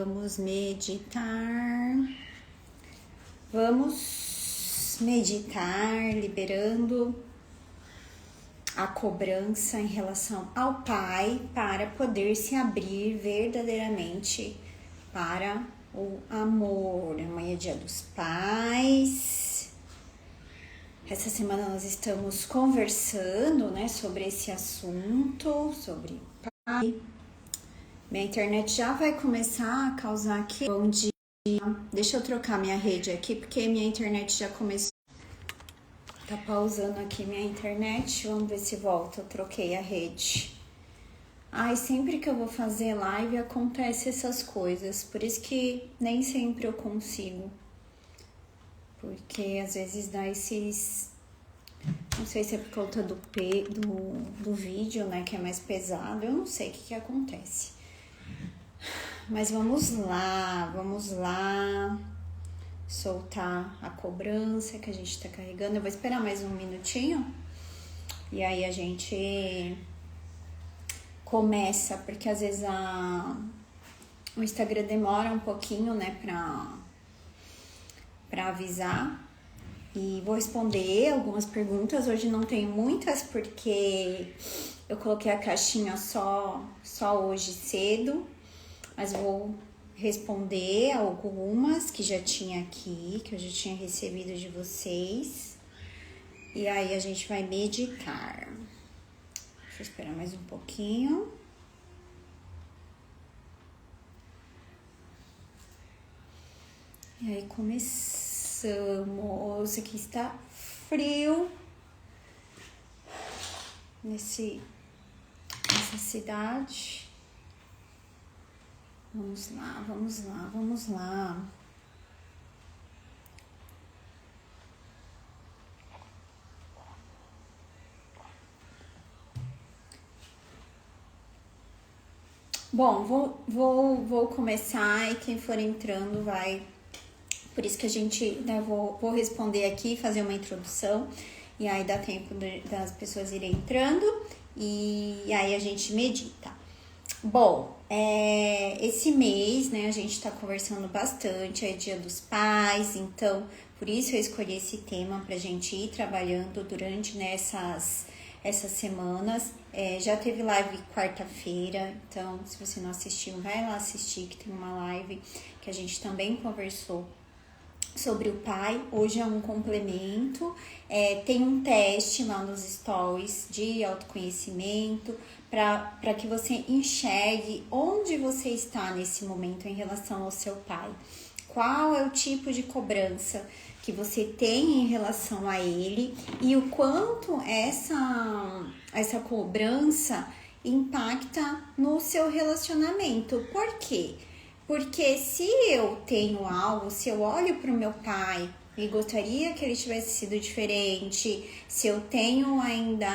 vamos meditar. Vamos meditar, liberando a cobrança em relação ao Pai para poder se abrir verdadeiramente para o amor. Amanhã é Dia dos Pais. Essa semana nós estamos conversando, sobre esse assunto, sobre pai. Minha internet já vai começar a causar aqui. Bom dia. Deixa eu trocar minha rede aqui, porque minha internet já começou. Tá pausando aqui minha internet. Vamos ver se volta. Eu troquei a rede. Ai, sempre que eu vou fazer live acontece essas coisas. Por isso que nem sempre eu consigo. Porque às vezes dá esses... Não sei se é por conta do vídeo, que é mais pesado. Eu não sei o que acontece. Mas vamos lá. Soltar a cobrança que a gente tá carregando. Eu vou esperar mais um minutinho. E aí a gente começa, porque às vezes o Instagram demora um pouquinho, pra avisar. E vou responder algumas perguntas. Hoje não tenho muitas, porque eu coloquei a caixinha só hoje cedo. Mas vou responder algumas que já tinha aqui, que eu já tinha recebido de vocês. E aí a gente vai meditar. Deixa eu esperar mais um pouquinho. E aí começamos. Aqui está frio nessa cidade. Vamos lá. Bom, vou começar e quem for entrando vai... Por isso que a gente... vou responder aqui, fazer uma introdução e aí dá tempo das pessoas irem entrando e aí a gente medita. Bom, esse mês, a gente tá conversando bastante, é Dia dos Pais, então por isso eu escolhi esse tema pra gente ir trabalhando durante essas semanas. Já teve live quarta-feira, então se você não assistiu, vai lá assistir, que tem uma live que a gente também conversou sobre o pai. Hoje é um complemento, tem um teste lá nos stories de autoconhecimento para que você enxergue onde você está nesse momento em relação ao seu pai. Qual é o tipo de cobrança que você tem em relação a ele e o quanto essa cobrança impacta no seu relacionamento. Por quê? Porque se eu tenho algo, se eu olho para o meu pai e gostaria que ele tivesse sido diferente, se eu tenho ainda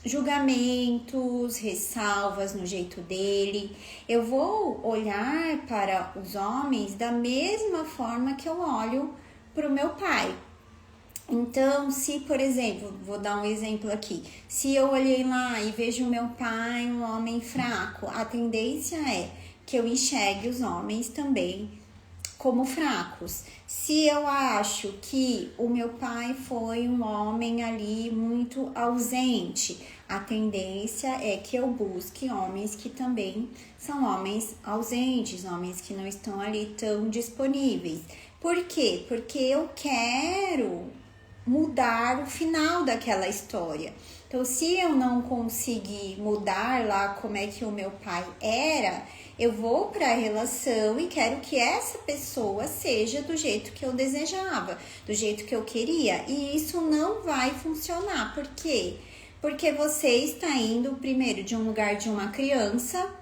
julgamentos, ressalvas no jeito dele, eu vou olhar para os homens da mesma forma que eu olho para o meu pai. Então, se, por exemplo, vou dar um exemplo aqui, se eu olhei lá e vejo o meu pai um homem fraco, a tendência é que eu enxergue os homens também como fracos. Se eu acho que o meu pai foi um homem ali muito ausente, a tendência é que eu busque homens que também são homens ausentes, homens que não estão ali tão disponíveis. Por quê? Porque eu quero mudar o final daquela história. Então, se eu não conseguir mudar lá como é que o meu pai era, eu vou para a relação e quero que essa pessoa seja do jeito que eu desejava, do jeito que eu queria. E isso não vai funcionar. Por quê? Porque você está indo primeiro de um lugar de uma criança.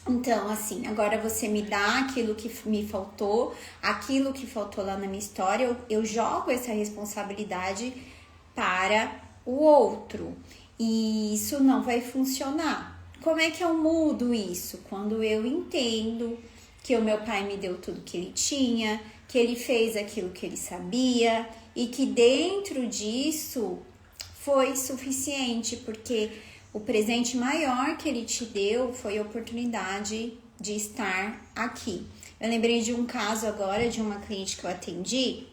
Então, assim, agora você me dá aquilo que me faltou, aquilo que faltou lá na minha história, eu jogo essa responsabilidade para o outro. E isso não vai funcionar. Como é que eu mudo isso? Quando eu entendo que o meu pai me deu tudo que ele tinha, que ele fez aquilo que ele sabia e que dentro disso foi suficiente, porque o presente maior que ele te deu foi a oportunidade de estar aqui. Eu lembrei de um caso agora de uma cliente que eu atendi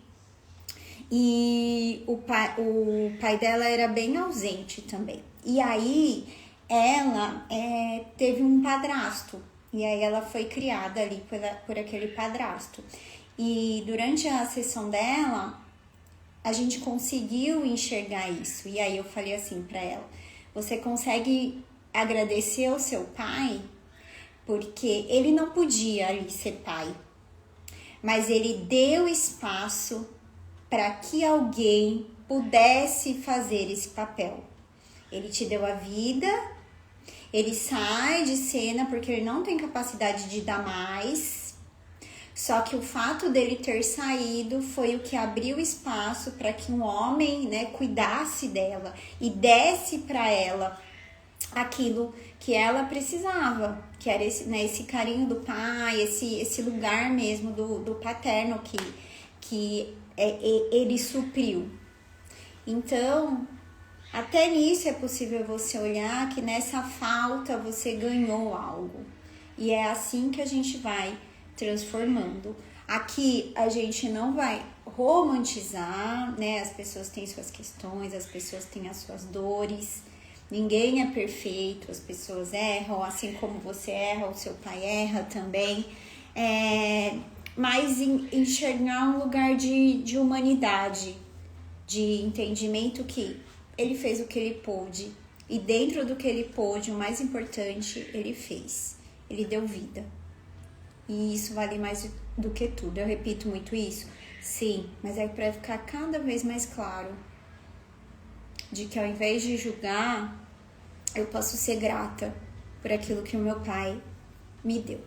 e o pai dela era bem ausente também. E aí ela teve um padrasto e aí ela foi criada ali por aquele padrasto. E durante a sessão dela, a gente conseguiu enxergar isso. E aí eu falei assim pra ela: você consegue agradecer ao seu pai? Porque ele não podia ali ser pai, mas ele deu espaço para que alguém pudesse fazer esse papel. Ele te deu a vida, ele sai de cena porque ele não tem capacidade de dar mais. Só que o fato dele ter saído foi o que abriu espaço para que um homem, né, cuidasse dela e desse para ela aquilo que ela precisava, que era esse, né, esse carinho do pai, esse lugar mesmo do paterno que ele supriu. Então, até nisso é possível você olhar que nessa falta você ganhou algo. E é assim que a gente vai transformando. Aqui a gente não vai romantizar, né? As pessoas têm suas questões, as pessoas têm as suas dores. Ninguém é perfeito, as pessoas erram, assim como você erra, o seu pai erra também. Mas enxergar um lugar de humanidade, de entendimento que ele fez o que ele pôde. E dentro do que ele pôde, o mais importante, ele fez. Ele deu vida. E isso vale mais do que tudo. Eu repito muito isso? Sim, mas é para ficar cada vez mais claro de que ao invés de julgar, eu posso ser grata por aquilo que o meu pai me deu.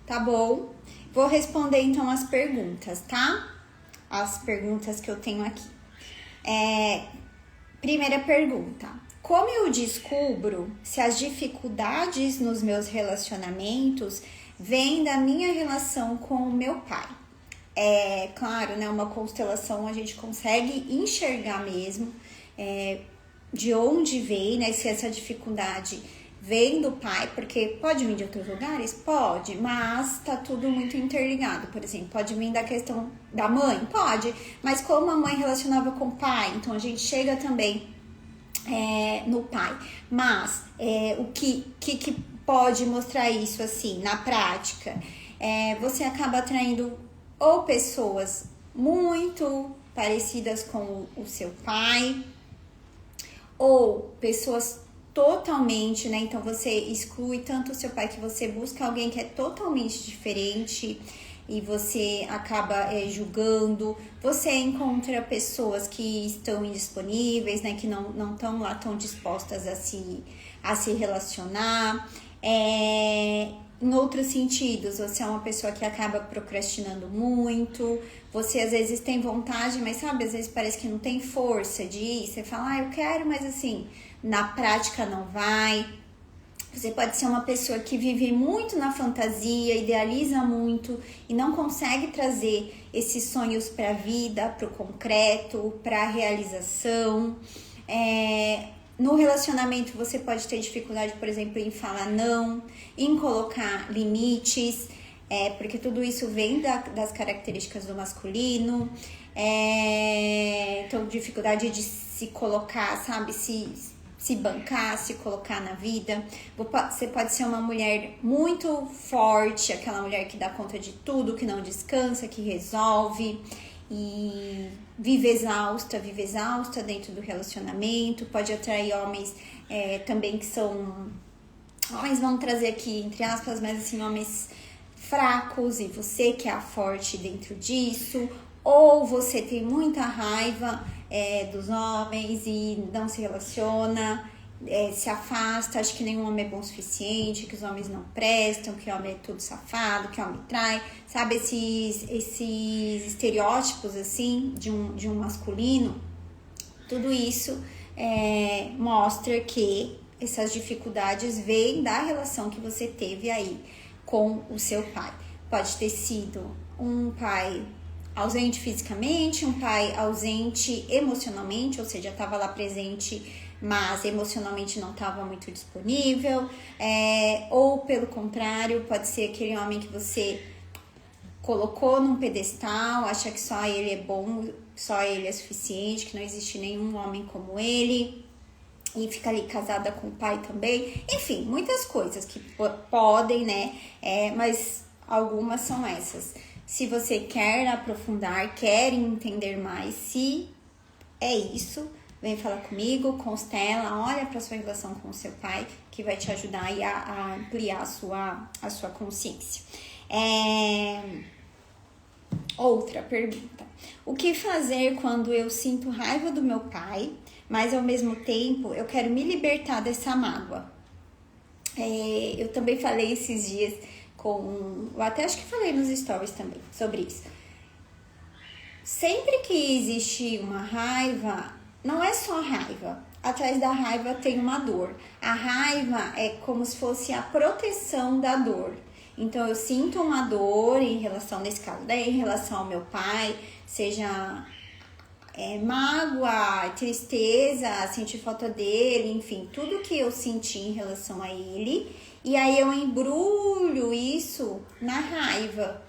Tá bom? Vou responder então as perguntas, tá? As perguntas que eu tenho aqui. Primeira pergunta: como eu descubro se as dificuldades nos meus relacionamentos vêm da minha relação com o meu pai? Claro, né? Uma constelação a gente consegue enxergar mesmo de onde vem, né? Se essa dificuldade vem do pai, porque pode vir de outros lugares? Pode, mas tá tudo muito interligado. Por exemplo, pode vir da questão da mãe? Pode, mas como a mãe relacionava com o pai, então a gente chega também no pai. Mas o que pode mostrar isso assim, na prática? Você acaba atraindo ou pessoas muito parecidas com o seu pai, ou pessoas totalmente, né? Então você exclui tanto o seu pai que você busca alguém que é totalmente diferente e você acaba julgando. Você encontra pessoas que estão indisponíveis, né? Que não estão lá tão dispostas a se relacionar. Em outros sentidos, você é uma pessoa que acaba procrastinando muito, você às vezes tem vontade, mas sabe, às vezes parece que não tem força de ir, você fala, eu quero, mas assim, na prática não vai. Você pode ser uma pessoa que vive muito na fantasia, idealiza muito e não consegue trazer esses sonhos para a vida, para o concreto, para a realização. No relacionamento você pode ter dificuldade, por exemplo, em falar não, em colocar limites, porque tudo isso vem das características do masculino. Então, dificuldade de se colocar, sabe, se bancar, se colocar na vida. Você pode ser uma mulher muito forte, aquela mulher que dá conta de tudo, que não descansa, que resolve e vive exausta dentro do relacionamento. Pode atrair homens também que são homens, vamos trazer aqui entre aspas, mas assim, homens fracos, e você que é a forte dentro disso, ou você tem muita raiva dos homens e não se relaciona, se afasta, acha que nenhum homem é bom o suficiente, que os homens não prestam, que o homem é tudo safado, que o homem trai, sabe, esses estereótipos assim de um masculino. Tudo isso mostra que essas dificuldades vêm da relação que você teve aí com o seu pai. Pode ter sido um pai ausente fisicamente, um pai ausente emocionalmente, ou seja, estava lá presente, mas emocionalmente não estava muito disponível, ou pelo contrário, pode ser aquele homem que você colocou num pedestal, acha que só ele é bom, só ele é suficiente, que não existe nenhum homem como ele, e fica ali casada com o pai também. Enfim, muitas coisas que podem, né? Mas algumas são essas. Se você quer aprofundar, quer entender mais, se é isso, vem falar comigo, constela, olha para sua relação com o seu pai, que vai te ajudar aí a ampliar a sua consciência. Outra pergunta. O que fazer quando eu sinto raiva do meu pai, mas ao mesmo tempo eu quero me libertar dessa mágoa? Eu também falei esses dias eu até acho que falei nos stories também sobre isso. Sempre que existe uma raiva, não é só raiva. Atrás da raiva tem uma dor. A raiva é como se fosse a proteção da dor. Então, eu sinto uma dor em relação, nesse caso, em relação ao meu pai, seja mágoa, tristeza, sentir falta dele, enfim, tudo que eu senti em relação a ele. E aí eu embrulho isso na raiva.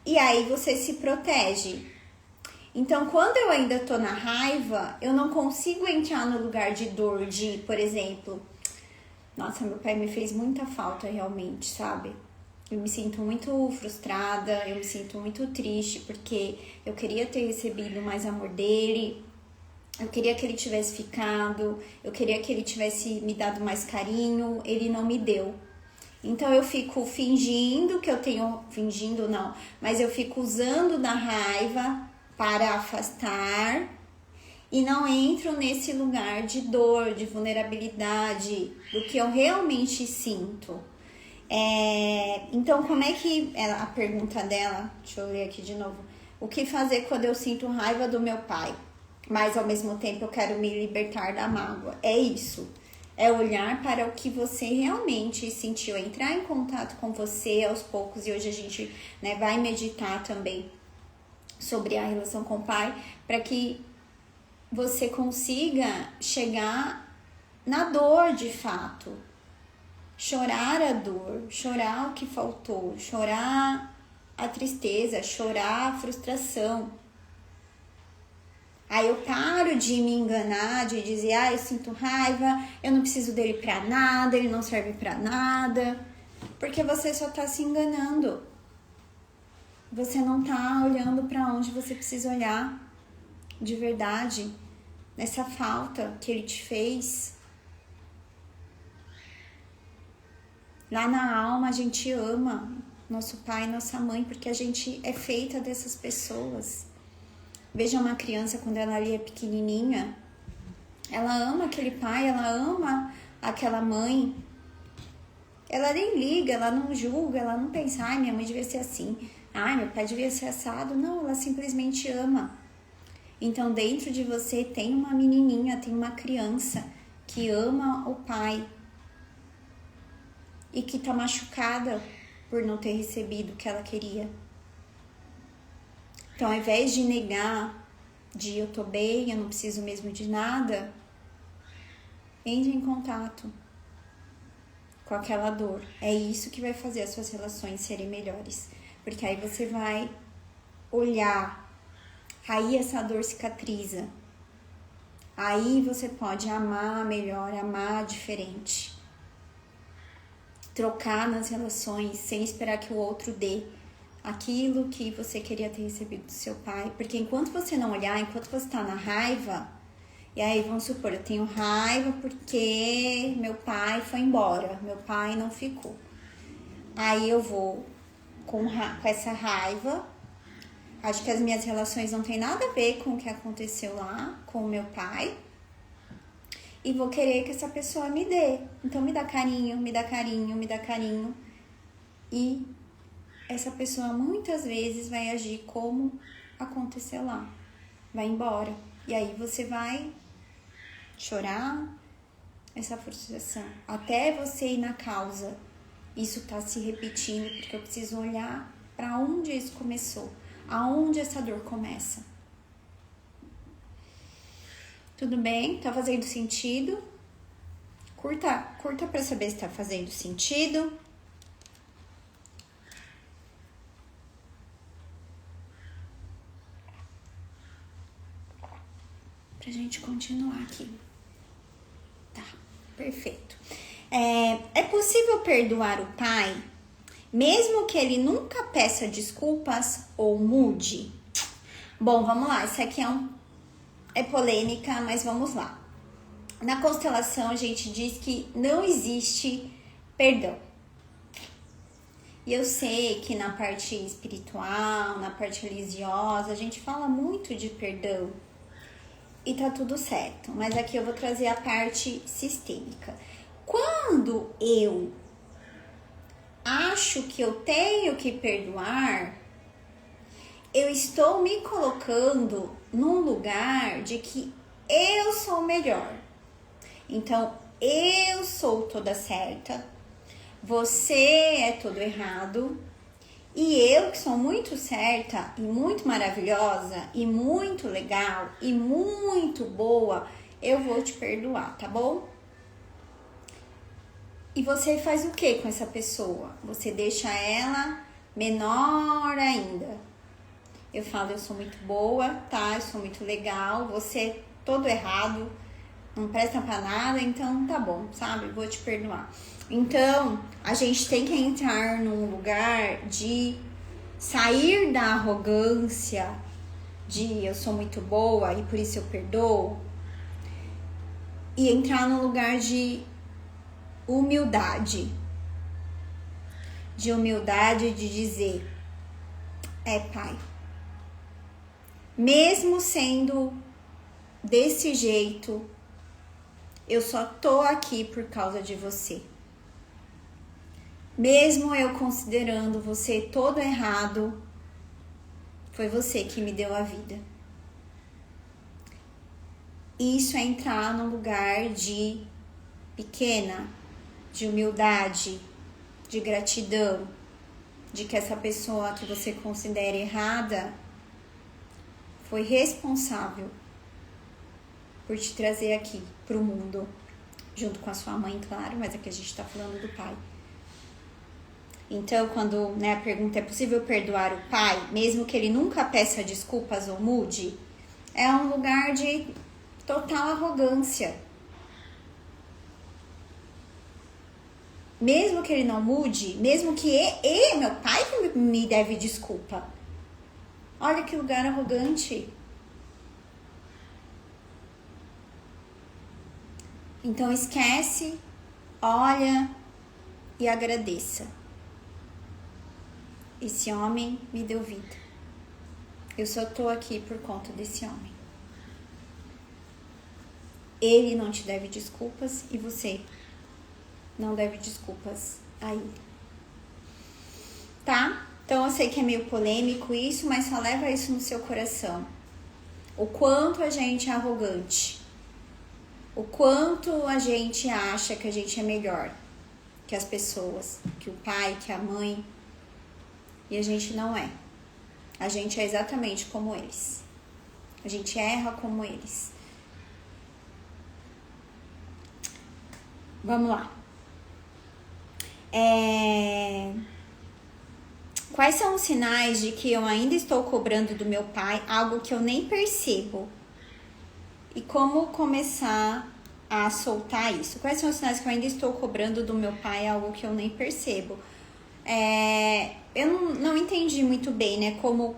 E aí você se protege. Então, quando eu ainda tô na raiva, eu não consigo entrar no lugar de dor, de, por exemplo, nossa, meu pai me fez muita falta realmente, sabe? Eu me sinto muito frustrada, eu me sinto muito triste, porque eu queria ter recebido mais amor dele, eu queria que ele tivesse ficado, eu queria que ele tivesse me dado mais carinho, ele não me deu. Então eu fico fingindo que eu tenho, fingindo não, mas eu fico usando da raiva para afastar e não entro nesse lugar de dor, de vulnerabilidade, do que eu realmente sinto. Então, como é que a pergunta dela, deixa eu ler aqui de novo. O que fazer quando eu sinto raiva do meu pai, mas ao mesmo tempo eu quero me libertar da mágoa? É isso. É olhar para o que você realmente sentiu, entrar em contato com você aos poucos. E hoje a gente, né, vai meditar também sobre a relação com o pai, para que você consiga chegar na dor de fato. Chorar a dor, chorar o que faltou, chorar a tristeza, chorar a frustração. Aí eu paro de me enganar, de dizer, eu sinto raiva, eu não preciso dele pra nada, ele não serve pra nada. Porque você só tá se enganando. Você não tá olhando pra onde você precisa olhar de verdade, nessa falta que ele te fez. Lá na alma a gente ama nosso pai e nossa mãe, porque a gente é feita dessas pessoas. Veja uma criança quando ela ali é pequenininha, ela ama aquele pai, ela ama aquela mãe. Ela nem liga, ela não julga, ela não pensa, minha mãe devia ser assim, meu pai devia ser assado. Não, ela simplesmente ama. Então dentro de você tem uma menininha, tem uma criança que ama o pai e que tá machucada por não ter recebido o que ela queria. Então, ao invés de negar, de eu tô bem, eu não preciso mesmo de nada, entre em contato com aquela dor. É isso que vai fazer as suas relações serem melhores. Porque aí você vai olhar, aí essa dor cicatriza. Aí você pode amar melhor, amar diferente. Trocar nas relações sem esperar que o outro dê aquilo que você queria ter recebido do seu pai. Porque enquanto você não olhar, enquanto você tá na raiva, e aí vamos supor, eu tenho raiva porque meu pai foi embora, meu pai não ficou. Aí eu vou com essa raiva, acho que as minhas relações não tem nada a ver com o que aconteceu lá com o meu pai, e vou querer que essa pessoa me dê. Então me dá carinho, me dá carinho, me dá carinho. E essa pessoa muitas vezes vai agir como aconteceu lá. Vai embora. E aí você vai chorar essa frustração. Até você ir na causa. Isso tá se repetindo porque eu preciso olhar para onde isso começou. Aonde essa dor começa. Tudo bem? Tá fazendo sentido? Curta para saber se tá fazendo sentido. Pra gente continuar aqui. Tá, perfeito. É possível perdoar o pai, mesmo que ele nunca peça desculpas ou mude? Bom, vamos lá. Isso aqui é polêmica, mas vamos lá. Na constelação, a gente diz que não existe perdão. E eu sei que na parte espiritual, na parte religiosa, a gente fala muito de perdão. E tá tudo certo. Mas aqui eu vou trazer a parte sistêmica. Quando eu acho que eu tenho que perdoar, eu estou me colocando num lugar de que eu sou melhor. Então, eu sou toda certa, você é todo errado, e eu que sou muito certa e muito maravilhosa e muito legal e muito boa, eu vou te perdoar, tá bom? E você faz o que com essa pessoa? Você deixa ela menor ainda. Eu falo, eu sou muito boa, tá? Eu sou muito legal, você é todo errado, não presta pra nada, então tá bom, sabe? Vou te perdoar. Então, a gente tem que entrar num lugar de sair da arrogância, de eu sou muito boa e por isso eu perdoo, e entrar num lugar de humildade. De humildade de dizer, pai, mesmo sendo desse jeito, eu só tô aqui por causa de você. Mesmo eu considerando você todo errado, foi você que me deu a vida. Isso é entrar num lugar de pequena, de humildade, de gratidão, de que essa pessoa que você considera errada foi responsável por te trazer aqui pro mundo, junto com a sua mãe, claro, mas aqui a gente tá falando do pai. Então, quando a pergunta é possível perdoar o pai, mesmo que ele nunca peça desculpas ou mude, é um lugar de total arrogância. Mesmo que ele não mude, mesmo que meu pai que me deve desculpa. Olha que lugar arrogante. Então esquece, olha e agradeça. Esse homem me deu vida. Eu só tô aqui por conta desse homem. Ele não te deve desculpas e você não deve desculpas a ele. Tá? Então eu sei que é meio polêmico isso, mas só leva isso no seu coração. O quanto a gente é arrogante. O quanto a gente acha que a gente é melhor que as pessoas, que o pai, que a mãe. E a gente não é. A gente é exatamente como eles. A gente erra como eles. Vamos lá. Quais são os sinais de que eu ainda estou cobrando do meu pai algo que eu nem percebo? E como começar a soltar isso? Quais são os sinais que eu ainda estou cobrando do meu pai algo que eu nem percebo? Eu não entendi muito bem, né? Como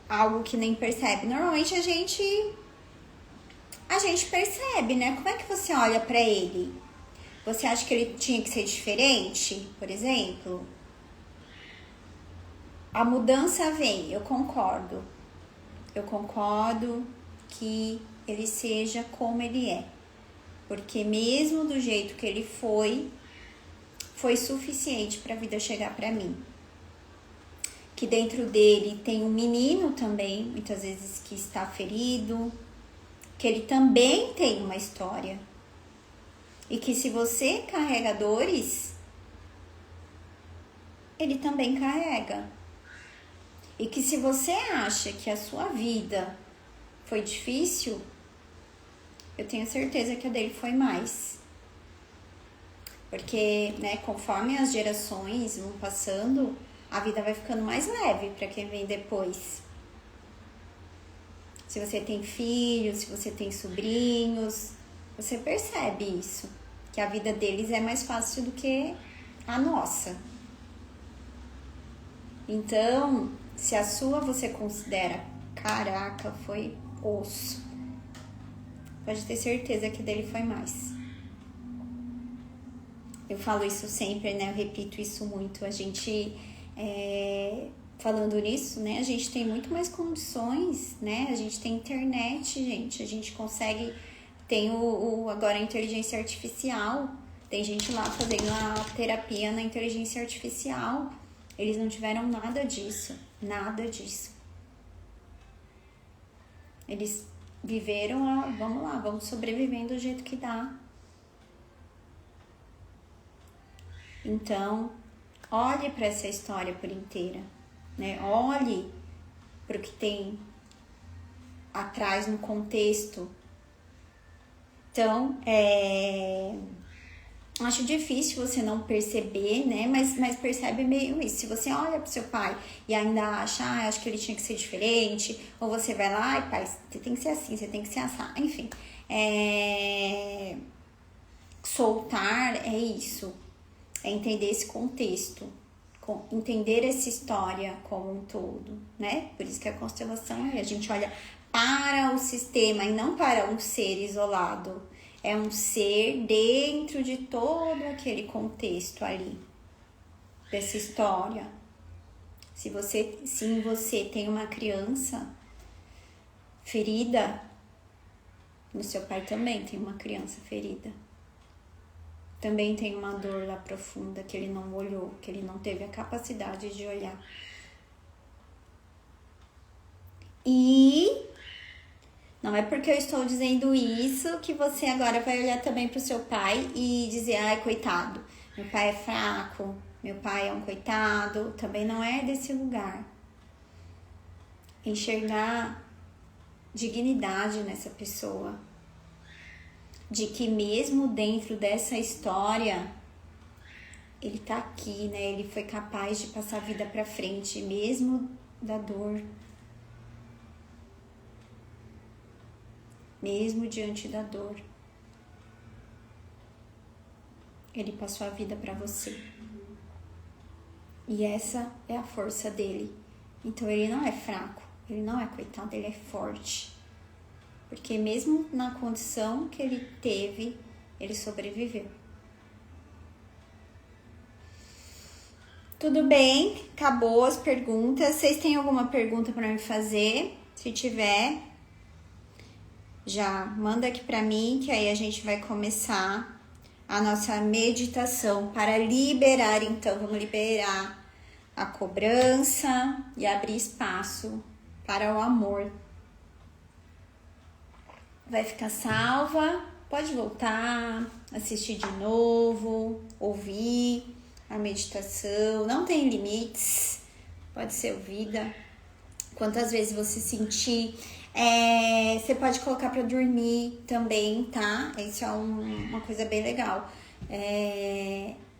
algo que nem percebe. Normalmente a gente percebe, né? Como é que você olha pra ele? Você acha que ele tinha que ser diferente, por exemplo? A mudança vem, eu concordo. Eu concordo que ele seja como ele é. Porque mesmo do jeito que ele foi suficiente para a vida chegar para mim. Que dentro dele tem um menino também, muitas vezes que está ferido, que ele também tem uma história. E que se você carrega dores, ele também carrega. E que se você acha que a sua vida foi difícil, eu tenho certeza que a dele foi mais. Porque, né, conforme as gerações vão passando, a vida vai ficando mais leve para quem vem depois. Se você tem filhos, se você tem sobrinhos, você percebe isso. Que a vida deles é mais fácil do que a nossa. Então, se a sua você considera, caraca, foi osso, pode ter certeza que dele foi mais. Eu falo isso sempre, né? Eu repito isso muito. A gente, falando nisso, né? A gente tem muito mais condições, né? A gente tem internet, gente. A gente consegue... Tem agora a inteligência artificial. Tem gente lá fazendo a terapia na inteligência artificial. Eles não tiveram nada disso. Nada disso. Eles viveram vamos lá, vamos sobrevivendo do jeito que dá. Então, olhe para essa história por inteira, né? Olhe para o que tem atrás no contexto. Então, acho difícil você não perceber, né? Mas percebe meio isso. Se você olha pro seu pai e ainda acha, acho que ele tinha que ser diferente, ou você vai lá, ai pai, você tem que ser assim, você tem que ser assado. Enfim, soltar é isso. É entender esse contexto, entender essa história como um todo, né? Por isso que a constelação a gente olha para o sistema e não para um ser isolado. É um ser dentro de todo aquele contexto ali, dessa história. Se em você tem uma criança ferida, no seu pai também tem uma criança ferida. Também tem uma dor lá profunda que ele não olhou, que ele não teve a capacidade de olhar. E não é porque eu estou dizendo isso que você agora vai olhar também para o seu pai e dizer, ai, coitado, meu pai é fraco, meu pai é um coitado. Também não é desse lugar. Enxergar dignidade nessa pessoa. De que mesmo dentro dessa história, ele tá aqui, né? Ele foi capaz de passar a vida pra frente, mesmo da dor. Mesmo diante da dor. Ele passou a vida pra você. E essa é a força dele. Então ele não é fraco, ele não é coitado, ele é forte. Porque mesmo na condição que ele teve, ele sobreviveu. Tudo bem? Acabou as perguntas. Vocês têm alguma pergunta para me fazer? Se tiver, já manda aqui para mim, que aí a gente vai começar a nossa meditação para liberar. Então, vamos liberar a cobrança e abrir espaço para o amor. Vai ficar salva, pode voltar, assistir de novo, ouvir a meditação, não tem limites, pode ser ouvida quantas vezes você sentir. Você pode colocar para dormir também, tá? Isso é uma coisa bem legal.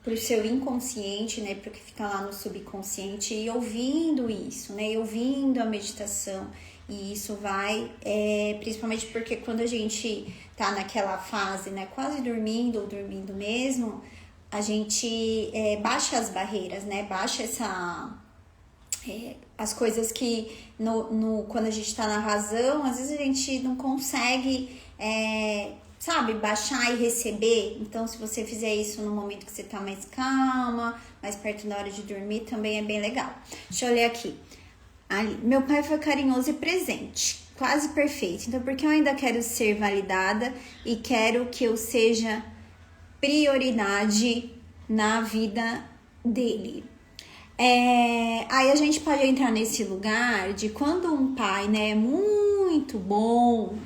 Pro seu inconsciente, né? Pro que fica lá no subconsciente, e ouvindo isso, né? E ouvindo a meditação. E isso vai, principalmente porque quando a gente tá naquela fase, né, quase dormindo ou dormindo mesmo, a gente baixa as barreiras, né, baixa as coisas que quando a gente tá na razão, às vezes a gente não consegue, baixar e receber. Então, se você fizer isso no momento que você tá mais calma, mais perto da hora de dormir, também é bem legal. Deixa eu ler aqui. Ali, meu pai foi carinhoso e presente, quase perfeito. Então, porque eu ainda quero ser validada e quero que eu seja prioridade na vida dele. Aí a gente pode entrar nesse lugar de quando um pai, né, é muito bom,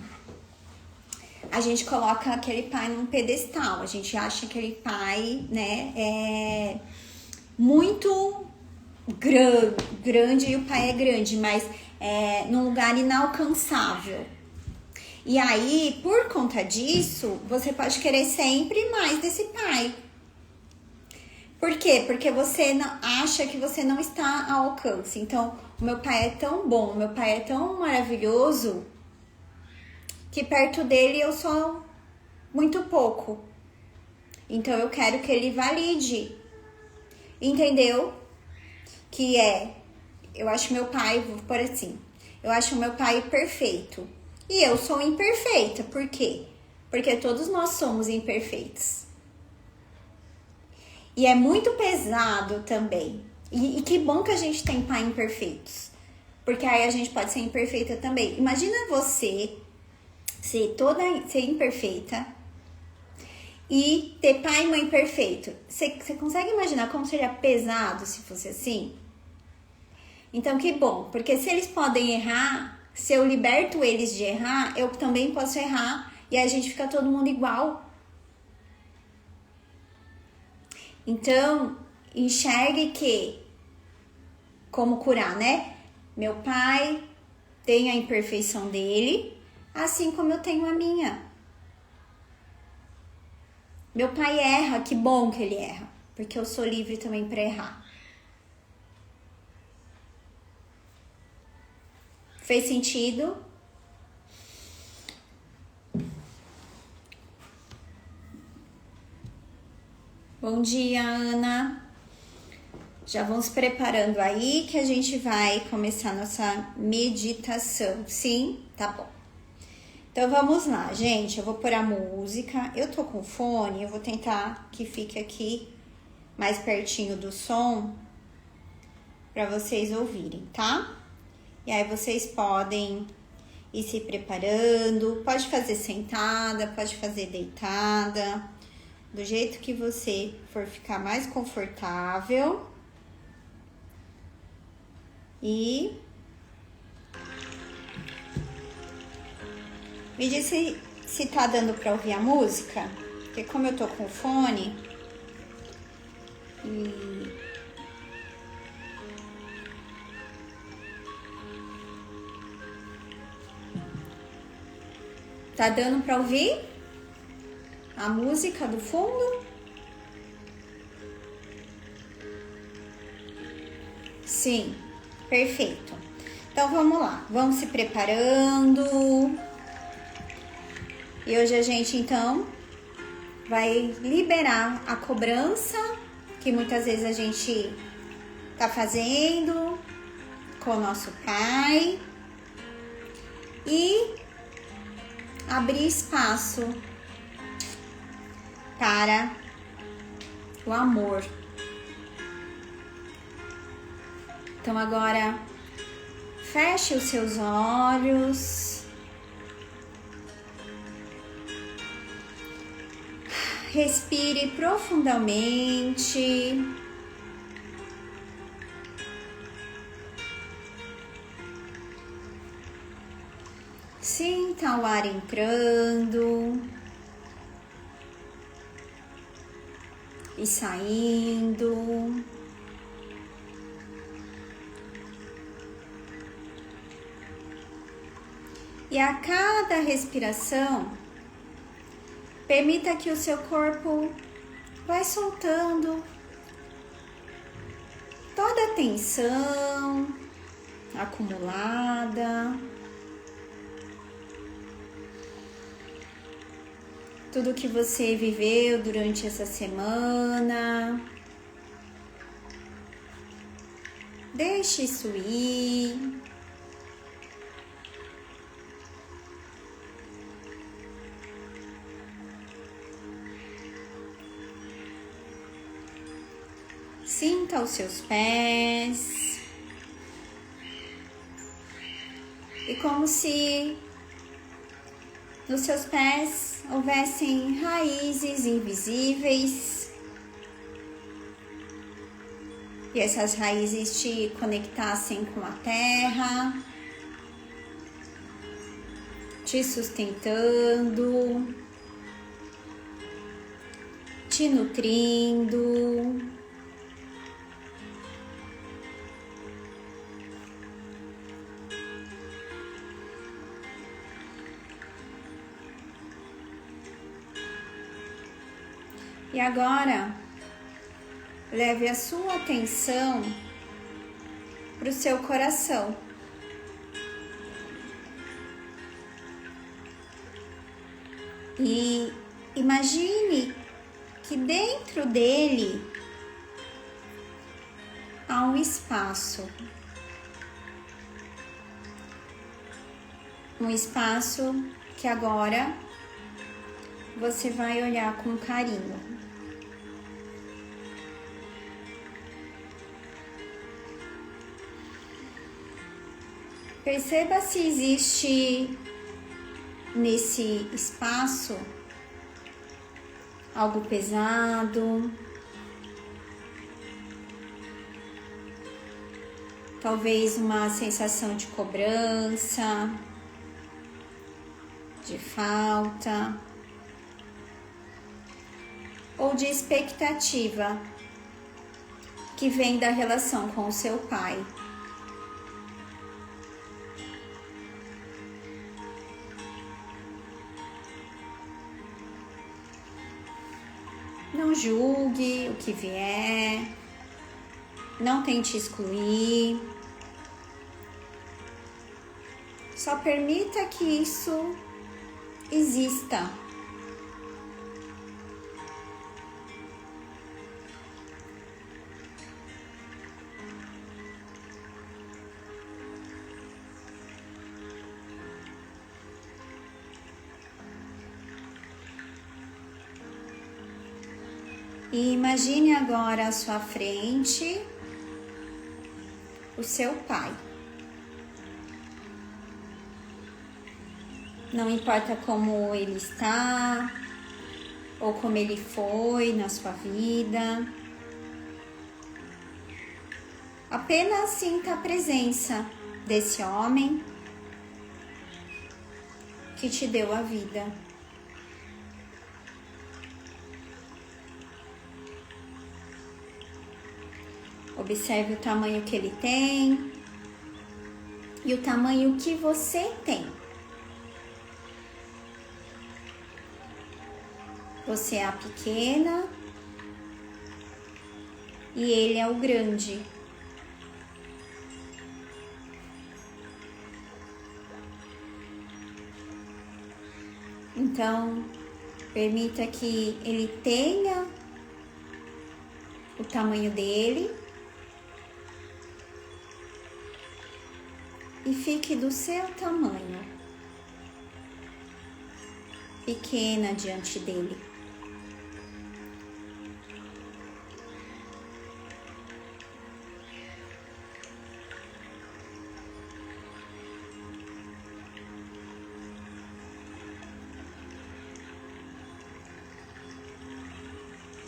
a gente coloca aquele pai num pedestal. A gente acha aquele pai, né, muito grande, e o pai é grande, mas num lugar inalcançável. E aí, por conta disso, você pode querer sempre mais desse pai. Por quê? Porque você acha que você não está ao alcance. Então, o meu pai é tão bom, o meu pai é tão maravilhoso, que perto dele eu sou muito pouco. Então, eu quero que ele valide. Entendeu? Que eu acho meu pai, vou por assim, eu acho meu pai perfeito. E eu sou imperfeita. Por quê? Porque todos nós somos imperfeitos. E é muito pesado também. E que bom que a gente tem pai imperfeitos. Porque aí a gente pode ser imperfeita também. Imagina você ser imperfeita e ter pai e mãe perfeito. Você consegue imaginar como seria pesado se fosse assim? Então, que bom. Porque se eles podem errar, se eu liberto eles de errar, eu também posso errar. E aí a gente fica todo mundo igual. Então, enxergue que, como curar, né? Meu pai tem a imperfeição dele, assim como eu tenho a minha. Meu pai erra, que bom que ele erra, porque eu sou livre também para errar. Fez sentido? Bom dia, Ana. Já vamos preparando aí que a gente vai começar nossa meditação. Sim? Tá bom. Então vamos lá, gente. Eu vou pôr a música. Eu tô com fone, eu vou tentar que fique aqui mais pertinho do som para vocês ouvirem, tá? E aí vocês podem ir se preparando. Pode fazer sentada, pode fazer deitada, do jeito que você for ficar mais confortável. E me diz se tá dando pra ouvir a música, porque como eu tô com fone e tá dando pra ouvir a música do fundo? Sim, perfeito. Então vamos lá, vamos se preparando. E hoje a gente então vai liberar a cobrança que muitas vezes a gente tá fazendo com o nosso pai e abrir espaço para o amor. Então agora feche os seus olhos. Respire profundamente. Sinta o ar entrando e saindo. E a cada respiração, permita que o seu corpo vai soltando toda a tensão acumulada, tudo que você viveu durante essa semana. Deixe isso ir. Sinta os seus pés. E como se nos seus pés houvessem raízes invisíveis. E essas raízes te conectassem com a terra, te sustentando, te nutrindo. E agora, leve a sua atenção para o seu coração. E imagine que dentro dele há um espaço. Um espaço que agora você vai olhar com carinho. Perceba se existe nesse espaço algo pesado, talvez uma sensação de cobrança, de falta ou de expectativa que vem da relação com o seu pai. Não julgue o que vier, não tente excluir, só permita que isso exista. E imagine agora à sua frente o seu pai. Não importa como ele está ou como ele foi na sua vida. Apenas sinta a presença desse homem que te deu a vida. Observe o tamanho que ele tem e o tamanho que você tem. Você é a pequena e ele é o grande. Então, permita que ele tenha o tamanho dele e fique do seu tamanho, pequena diante dele.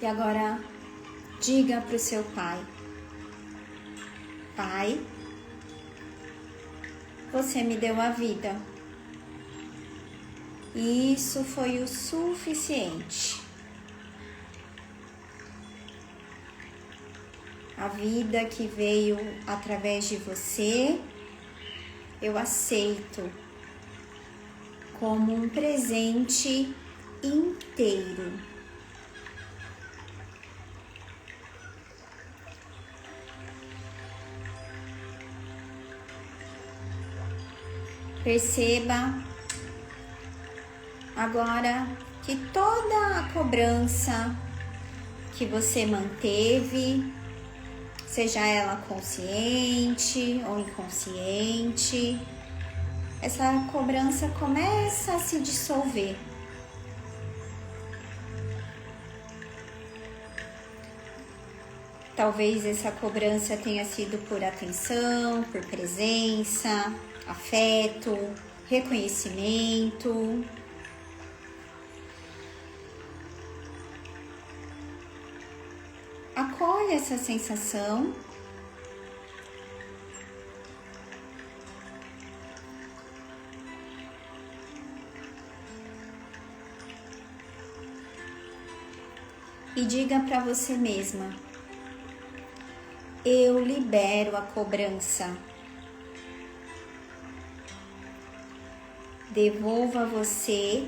E agora, diga para o seu pai: Pai, você me deu a vida. E isso foi o suficiente. A vida que veio através de você, eu aceito como um presente inteiro. Perceba agora que toda a cobrança que você manteve, seja ela consciente ou inconsciente, essa cobrança começa a se dissolver. Talvez essa cobrança tenha sido por atenção, por presença, afeto, reconhecimento. Acolha essa sensação e diga para você mesma: eu libero a cobrança. Devolvo a você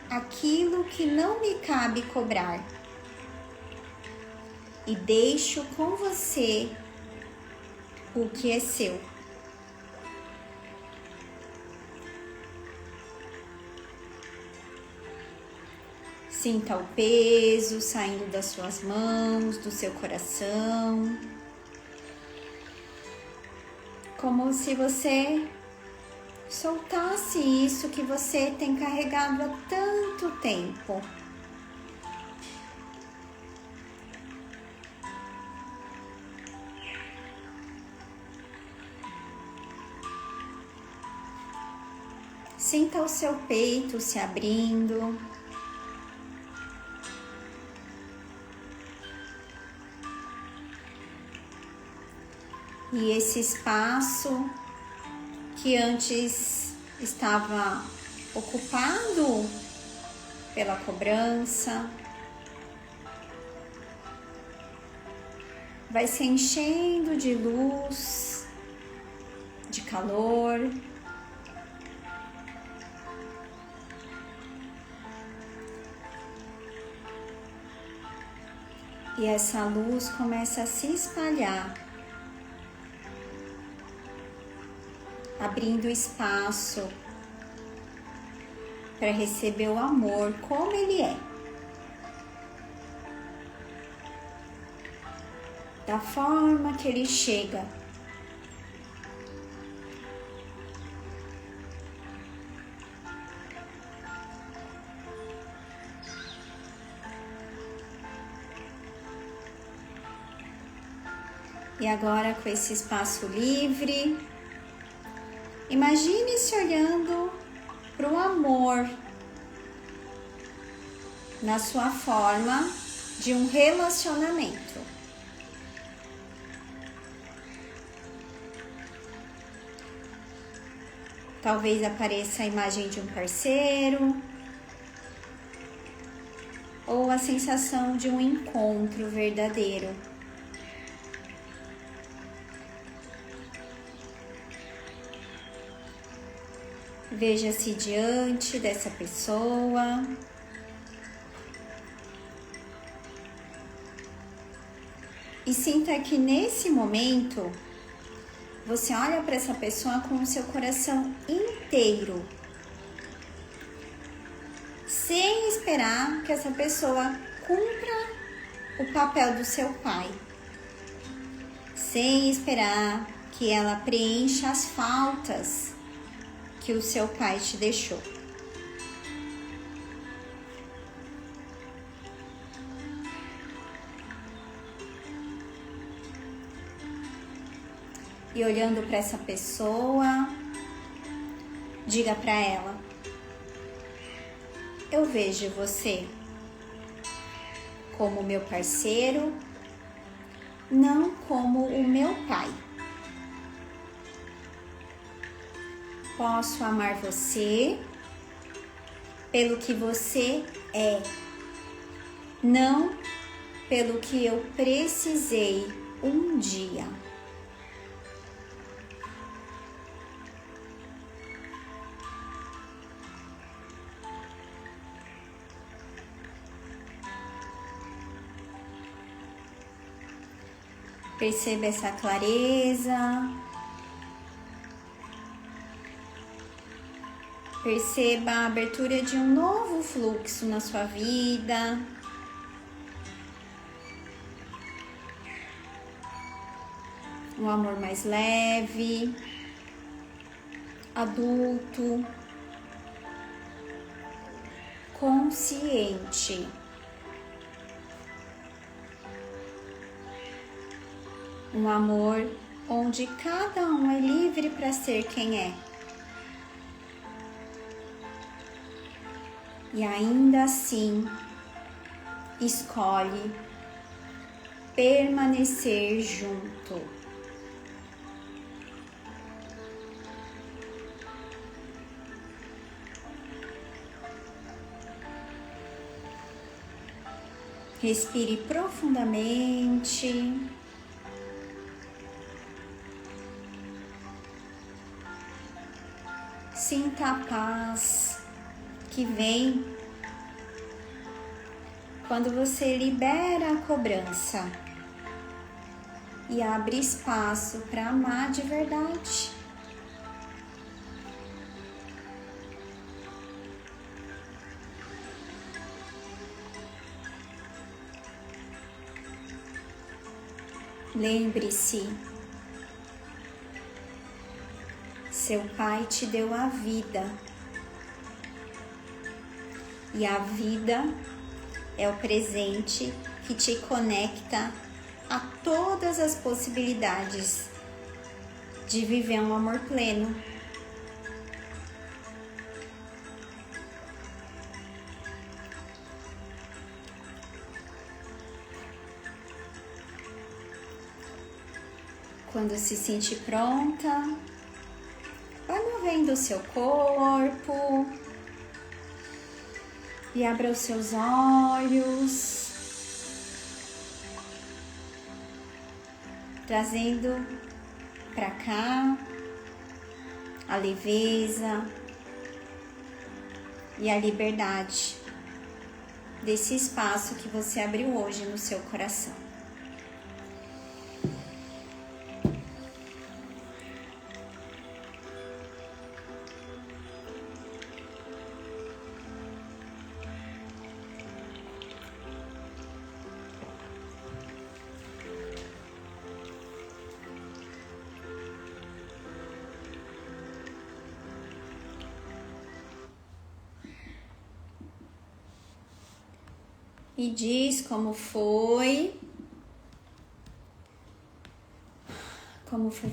aquilo que não me cabe cobrar. e deixo com você o que é seu. Sinta o peso saindo das suas mãos, do seu coração, como se você soltasse isso que você tem carregado há tanto tempo. Sinta o seu peito se abrindo. E esse espaço que antes estava ocupado pela cobrança vai se enchendo de luz, de calor. E essa luz começa a se espalhar, abrindo espaço para receber o amor como ele é, da forma que ele chega. E agora, com esse espaço livre, imagine-se olhando para o amor na sua forma de um relacionamento. Talvez apareça a imagem de um parceiro ou a sensação de um encontro verdadeiro. Veja-se diante dessa pessoa. E sinta que nesse momento você olha para essa pessoa com o seu coração inteiro, sem esperar que essa pessoa cumpra o papel do seu pai, sem esperar que ela preencha as faltas que o seu pai te deixou. E olhando para essa pessoa, diga para ela: eu vejo você como meu parceiro, não como o meu pai. Posso amar você pelo que você é, não pelo que eu precisei um dia. Perceba essa clareza. Perceba a abertura de um novo fluxo na sua vida. Um amor mais leve, adulto, consciente. Um amor onde cada um é livre para ser quem é. E ainda assim, escolhe permanecer junto. Respire profundamente. Sinta a paz que vem quando você libera a cobrança. e abre espaço para amar de verdade. Lembre-se, seu pai te deu a vida e a vida é o presente que te conecta a todas as possibilidades de viver um amor pleno. Quando se sentir pronta, vai movendo o seu corpo e abra os seus olhos, trazendo para cá a leveza e a liberdade desse espaço que você abriu hoje no seu coração. E diz como foi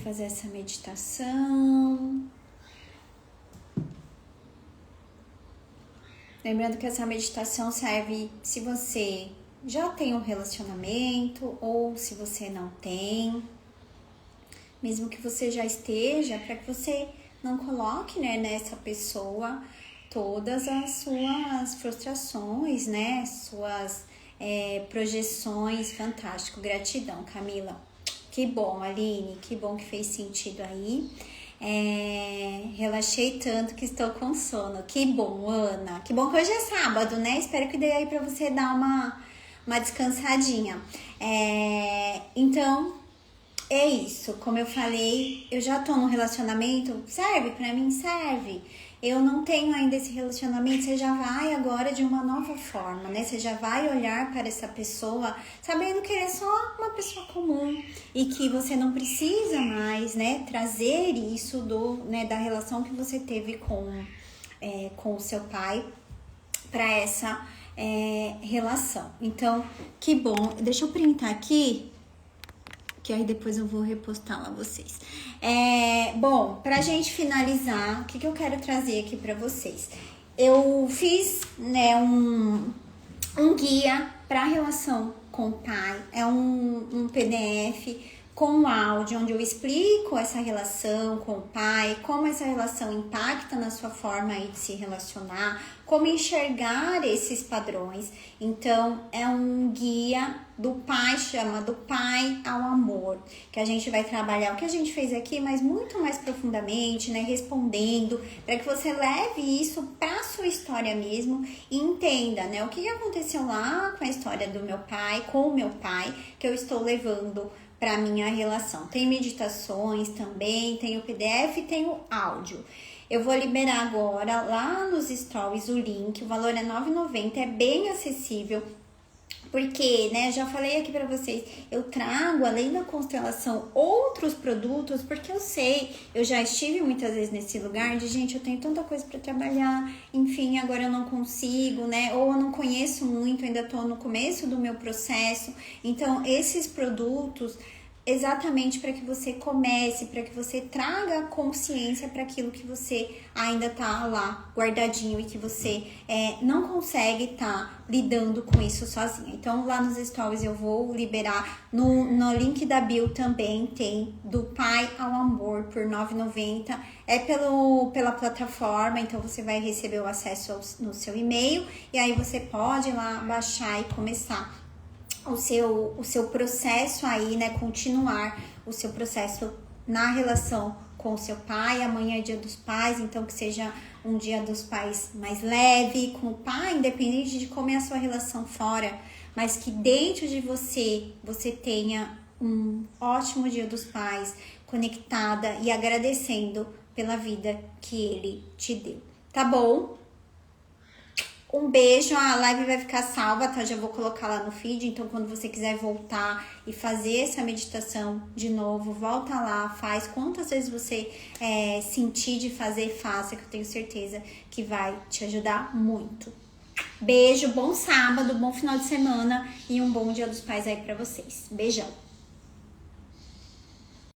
fazer essa meditação. Lembrando que essa meditação serve se você já tem um relacionamento ou se você não tem. Mesmo que você já esteja, para que você não coloque, né, nessa pessoa todas as suas frustrações, né, suas projeções. Fantástico, gratidão, Camila. Que bom, Aline, que bom que fez sentido aí. Relaxei tanto que estou com sono. Que bom, Ana. Que bom que hoje é sábado, né? Espero que dê aí pra você dar uma descansadinha. Então, é isso. Como eu falei, eu já tô num relacionamento. Serve pra mim? Serve. Eu não tenho ainda esse relacionamento. Você já vai agora de uma nova forma, né? Você já vai olhar para essa pessoa sabendo que ele é só uma pessoa comum e que você não precisa mais, né, trazer isso da relação que você teve com o seu pai para essa relação. Então, que bom. Deixa eu printar aqui, que aí depois eu vou repostar lá vocês. Bom, pra gente finalizar, o que eu quero trazer aqui pra vocês? Eu fiz, né, um guia pra relação com o pai. É um PDF com áudio, onde eu explico essa relação com o pai, como essa relação impacta na sua forma aí de se relacionar, como enxergar esses padrões. Então, é um guia do pai, chama Do Pai ao Amor, que a gente vai trabalhar o que a gente fez aqui, mas muito mais profundamente, né, respondendo, para que você leve isso para sua história mesmo e entenda, né, o que aconteceu lá com a história do meu pai, com o meu pai, que eu estou levando para minha relação. Tem meditações também, tem o PDF e tem o áudio. Eu vou liberar agora lá nos stories o link, o valor é R$ 9,90, é bem acessível. Porque, né, já falei aqui pra vocês, eu trago, além da constelação, outros produtos, porque eu sei, eu já estive muitas vezes nesse lugar de, gente, eu tenho tanta coisa pra trabalhar, enfim, agora eu não consigo, né, ou eu não conheço muito, ainda tô no começo do meu processo. Então, esses produtos, exatamente para que você comece, para que você traga consciência para aquilo que você ainda tá lá guardadinho e que você não consegue tá lidando com isso sozinha. Então, lá nos stories eu vou liberar, no link da bio também tem Do Pai ao Amor por R$ 9,90. É pela plataforma, então você vai receber o acesso no seu e-mail e aí você pode ir lá baixar e começar o seu processo aí, né, continuar o seu processo na relação com o seu pai. Amanhã é Dia dos Pais, então que seja um Dia dos Pais mais leve com o pai, independente de como é a sua relação fora, mas que dentro de você tenha um ótimo Dia dos Pais, conectada e agradecendo pela vida que ele te deu. Tá bom? Um beijo, a live vai ficar salva, tá? Já vou colocar lá no feed, então quando você quiser voltar e fazer essa meditação de novo, volta lá, faz quantas vezes você sentir de fazer, faça, que eu tenho certeza que vai te ajudar muito. Beijo, bom sábado, bom final de semana e um bom Dia dos Pais aí pra vocês. Beijão!